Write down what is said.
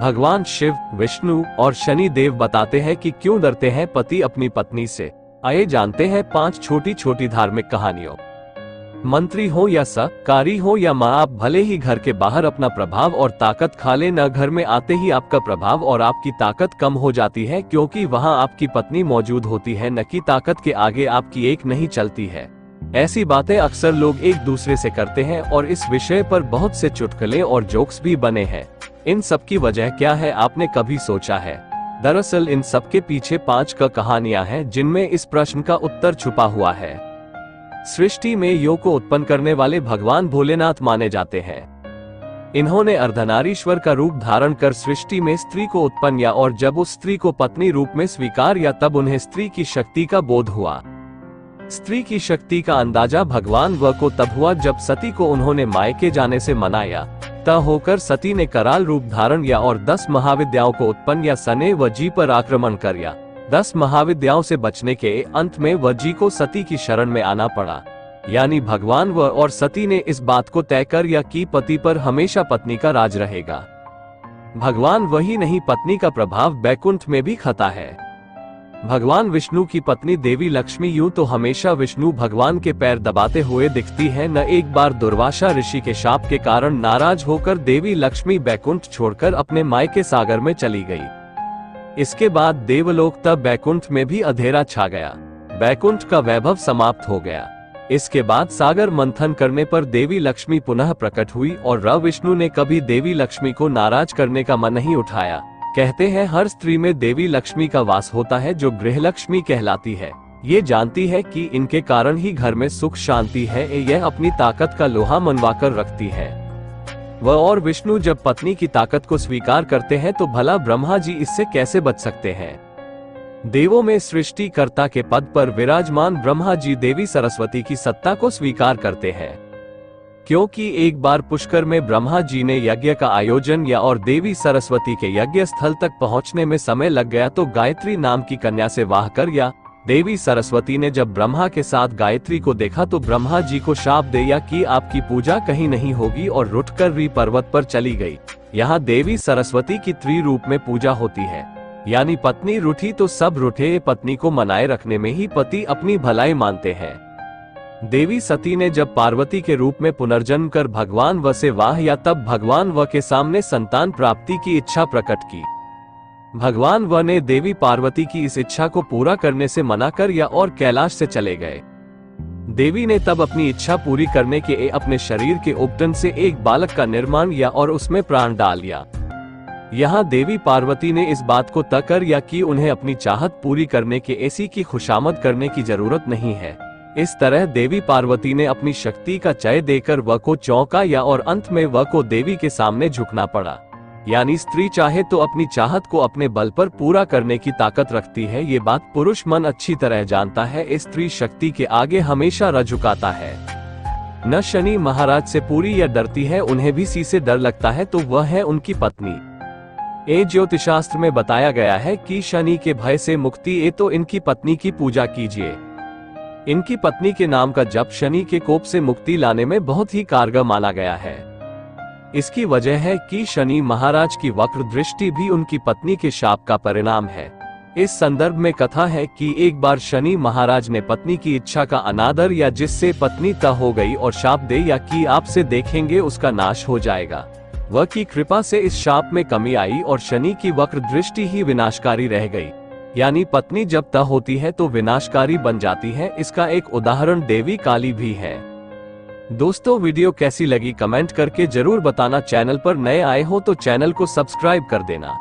भगवान शिव, विष्णु और शनि देव बताते हैं कि क्यों डरते हैं पति अपनी पत्नी से। आइए जानते हैं 5 छोटी छोटी धार्मिक कहानियों। मंत्री हो या सरकारी हो या माँ, आप भले ही घर के बाहर अपना प्रभाव और ताकत खा ले, न घर में आते ही आपका प्रभाव और आपकी ताकत कम हो जाती है, क्योंकि वहाँ आपकी पत्नी मौजूद होती है। न कि ताकत के आगे आपकी एक नहीं चलती है। ऐसी बातें अक्सर लोग एक दूसरे से करते हैं और इस विषय पर बहुत से चुटकुले और जोक्स भी बने हैं। इन सब की वजह क्या है, आपने कभी सोचा है? दरअसल इन सब के पीछे 5 कहानियां हैं जिनमें इस प्रश्न का उत्तर छुपा हुआ है। सृष्टि में योग को उत्पन्न करने वाले भगवान भोलेनाथ माने जाते हैं। इन्होंने अर्धनारीश्वर का रूप धारण कर सृष्टि में स्त्री को उत्पन्न किया और जब उस स्त्री को पत्नी रूप में स्वीकार किया तब उन्हें स्त्री की शक्ति का बोध हुआ। स्त्री की शक्ति का अंदाजा भगवान व को तब हुआ जब सती को उन्होंने मायके जाने से मनाया। तब होकर सती ने कराल रूप धारण किया और 10 महाविद्याओं को उत्पन्न किया। सने व जी पर आक्रमण कर किया। 10 महाविद्याओं से बचने के अंत में वजी को सती की शरण में आना पड़ा। यानी भगवान व और सती ने इस बात को तय कर या कि पति पर हमेशा पत्नी का राज रहेगा। भगवान वही नहीं, पत्नी का प्रभाव बैकुंठ में भी खता है। भगवान विष्णु की पत्नी देवी लक्ष्मी यूं तो हमेशा विष्णु भगवान के पैर दबाते हुए दिखती है। न एक बार दुर्वासा ऋषि के शाप के कारण नाराज होकर देवी लक्ष्मी बैकुंठ छोड़कर अपने मायके सागर में चली गई। इसके बाद देवलोक तब बैकुंठ में भी अंधेरा छा गया। बैकुंठ का वैभव समाप्त हो गया। इसके बाद सागर मंथन करने पर देवी लक्ष्मी पुनः प्रकट हुई और विष्णु ने कभी देवी लक्ष्मी को नाराज करने का मन नहीं उठाया। कहते हैं हर स्त्री में देवी लक्ष्मी का वास होता है जो गृहलक्ष्मी कहलाती है। ये जानती है कि इनके कारण ही घर में सुख शांति है। यह अपनी ताकत का लोहा मनवाकर रखती है। वह और विष्णु जब पत्नी की ताकत को स्वीकार करते हैं तो भला ब्रह्मा जी इससे कैसे बच सकते हैं? देवों में सृष्टिकर्ता के पद पर विराजमान ब्रह्मा जी देवी सरस्वती की सत्ता को स्वीकार करते हैं। क्योंकि एक बार पुष्कर में ब्रह्मा जी ने यज्ञ का आयोजन किया और देवी सरस्वती के यज्ञ स्थल तक पहुंचने में समय लग गया तो गायत्री नाम की कन्या से वाह कर या देवी सरस्वती ने जब ब्रह्मा के साथ गायत्री को देखा तो ब्रह्मा जी को शाप दिया कि आपकी पूजा कहीं नहीं होगी और रुठकर री पर्वत पर चली गई। यहाँ देवी सरस्वती की त्रिरूप में पूजा होती है। यानी पत्नी रूठी तो सब रूठे। पत्नी को मनाए रखने में ही पति अपनी भलाई मानते हैं। देवी सती ने जब पार्वती के रूप में पुनर्जन्म कर भगवान व से वाह या तब भगवान व के सामने संतान प्राप्ति की इच्छा प्रकट की। भगवान व ने देवी पार्वती की इस इच्छा को पूरा करने से मना कर या और कैलाश से चले गए। देवी ने तब अपनी इच्छा पूरी करने के अपने शरीर के उपटन से एक बालक का निर्माण किया और उसमें प्राण डाल दिया। यहाँ देवी पार्वती ने इस बात को तय कर या कि उन्हें अपनी चाहत पूरी करने के ऐसी की खुशामद करने की जरूरत नहीं है। इस तरह देवी पार्वती ने अपनी शक्ति का चय देकर व को चौंका या और अंत में व को देवी के सामने झुकना पड़ा। यानी स्त्री चाहे तो अपनी चाहत को अपने बल पर पूरा करने की ताकत रखती है। ये बात पुरुष मन अच्छी तरह जानता है। स्त्री शक्ति के आगे हमेशा र झुकाता है। न शनि महाराज से पूरी या डरती है, उन्हें भी सी से डर लगता है तो वह है उनकी पत्नी। ज्योतिषशास्त्र में बताया गया है कि शनि के भय से मुक्ति तो इनकी पत्नी की पूजा कीजिए। इनकी पत्नी के नाम का जप शनि के कोप से मुक्ति लाने में बहुत ही कारगर माना गया है। इसकी वजह है कि शनि महाराज की वक्र दृष्टि भी उनकी पत्नी के शाप का परिणाम है। इस संदर्भ में कथा है कि एक बार शनि महाराज ने पत्नी की इच्छा का अनादर या जिससे पत्नी तय हो गई और शाप दे या कि आपसे देखेंगे उसका नाश हो जाएगा। वह की कृपा से इस शाप में कमी आई और शनि की वक्र दृष्टि ही विनाशकारी रह गई। यानी पत्नी जब तय होती है तो विनाशकारी बन जाती है। इसका एक उदाहरण देवी काली भी है। दोस्तों, वीडियो कैसी लगी कमेंट करके जरूर बताना। चैनल पर नए आए हो तो चैनल को सब्सक्राइब कर देना।